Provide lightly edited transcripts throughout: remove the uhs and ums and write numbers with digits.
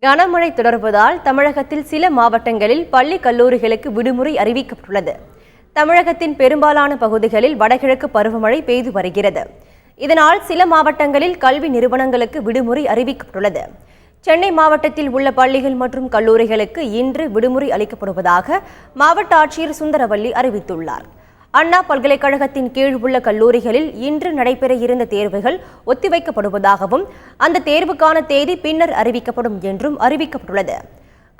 கனமழை தொடர்வதால் தமிழகத்தில் சில மாவட்டங்களில் பள்ளி கல்லூரிகளுக்கு விடுமுறை அறிவிக்கப்பட்டுள்ளது. தமிழகத்தின் பெரும்பாலான பகுதிகளில் வடகிழக்கு பருவமழை பெய்து வருகிறது. இதனால் சில மாவட்டங்களில் கல்வி நிறுவனங்களுக்கு விடுமுறை அறிவிக்கப்பட்டுள்ளது. சென்னை மாவட்டத்தில் உள்ள பள்ளிகள் மற்றும் கல்லூரிகளுக்கு இன்று விடுமுறை அளிக்கப்படுவதாக மாவட்ட ஆட்சியர் சுந்தரவல்லி அறிவித்துள்ளார். அண்ணா பல்கலைக்கழகத்தின் கீழ் உள்ள கல்லூரிகளில் இன்று நடைபெற இருந்த தேர்வுகள் ஒத்திவைக்கப்படுவதாகவும் அந்த தேர்வுக்கான தேதி பின்னர் அறிவிக்கப்படும் என்றும் அறிவிக்கப்பட்டுள்ளது.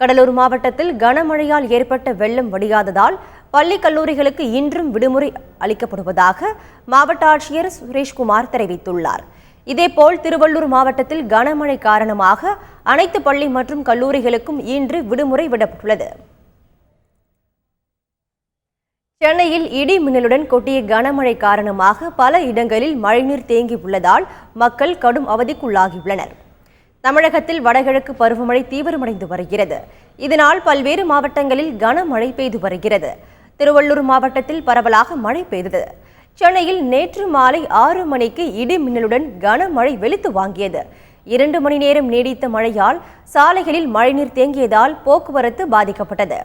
கடலூர் மாவட்டத்தில் கனமழையால் ஏற்பட்ட வெள்ளம் வடியாததால் பள்ளி கல்லூரிகளுக்கு இன்றும் விடுமுறை அளிக்கப்படுவதாக மாவட்ட ஆட்சியர் சுரேஷ்குமார் தெரிவித்துள்ளார். இதேபோல் திருவள்ளூர் மாவட்டத்தில் கனமழை காரணமாக அனைத்து பள்ளி மற்றும் கல்லூரிகளுக்கும் இன்று விடுமுறை விடப்பட்டுள்ளது. சென்னையில் இடி மின்னலுடன் கொட்டிய கனமழை காரணமாக பல இடங்களில் மழைநீர் தேங்கி உள்ளதால் மக்கள் கடும் அவதிக்குள்ளாகியுள்ளனர். தமிழகத்தில் வடகிழக்கு பருவமழை தீவிரமடைந்து வருகிறது. இதனால் பல்வேறு மாவட்டங்களில் கனமழை பெய்து வருகிறது. திருவள்ளூர் மாவட்டத்தில் பரவலாக மழை பெய்தது. சென்னையில் நேற்று மாலை 6 மணிக்கு இடி மின்னலுடன் கனமழை வெளுத்து வாங்கியது. 2 மணி நேரம் நீடித்த மழையால் சாலைகளில் மழைநீர் தேங்கியதால் போக்குவரத்து பாதிக்கப்பட்டது.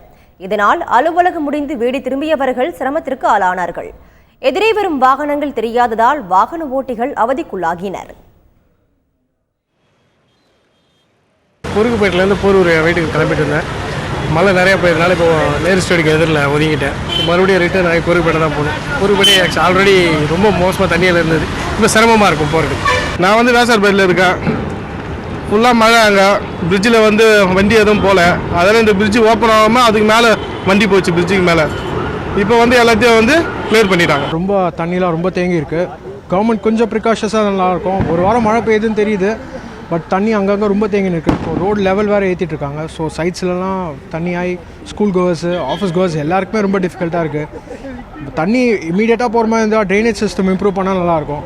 இதனால் அலுவலகம் முடிந்து வீடு திரும்பியவர்கள் சிரமத்திற்கு ஆளானார்கள். எதிரே வரும் வாகனங்கள் தெரியாததால் வாகன ஓட்டிகள் அவதிக்குள்ளாகினர். குறுக்குப்பேட்டிலேருந்து போரூர் வீட்டுக்கு கிளம்பிட்டு இருந்தேன். மழை நிறையா போயிருந்தாலும் இப்போ நேரு ஸ்டேடிக்கு எதிரில் ஒதுங்கிட்டேன். மறுபடியும் ரிட்டர்ன் ஆகி குறுக்குப்பேட்டை தான் போகணும். குறுக்குப்பேட்டை ஆல்ரெடி ரொம்ப மோசமாக தண்ணியில் இருந்தது. இப்போ சிரமமாக இருக்கும் போகிறதுக்கு. நான் வந்து வேசார்பேட்டில் இருக்கேன். ஃபுல்லாக மழை. அங்கே பிரிட்ஜில் வந்து வண்டி எதுவும் போகல. அதனால் இந்த பிரிட்ஜு ஓப்பன் ஆகாமல் அதுக்கு மேலே வண்டி போச்சு. பிரிட்ஜுக்கு மேலே இப்போ வந்து எல்லாத்தையும் வந்து கிளியர் பண்ணிட்டாங்க. ரொம்ப தண்ணிலாம் ரொம்ப தேங்கி இருக்குது. கவர்மெண்ட் கொஞ்சம் ப்ரிகாஷன்ஸாக நல்லாயிருக்கும். ஒரு வாரம் மழை பெய்யுதுன்னு தெரியுது, பட் தண்ணி அங்கங்கே ரொம்ப தேங்கின்னு இருக்குது. இப்போ ரோடு லெவல் வேறு ஏற்றிட்டு இருக்காங்க. ஸோ சைட்ஸ்லலாம் தண்ணி ஆகி ஸ்கூல் கோவர்ஸு ஆஃபீஸ் கோவர்ஸ் எல்லாருக்குமே ரொம்ப டிஃபிகல்ட்டாக இருக்குது. தண்ணி இமீடியட்டாக போகிற மாதிரி இருந்தால் ட்ரைனேஜ் சிஸ்டம் இம்ப்ரூவ் பண்ணால் நல்லாயிருக்கும்.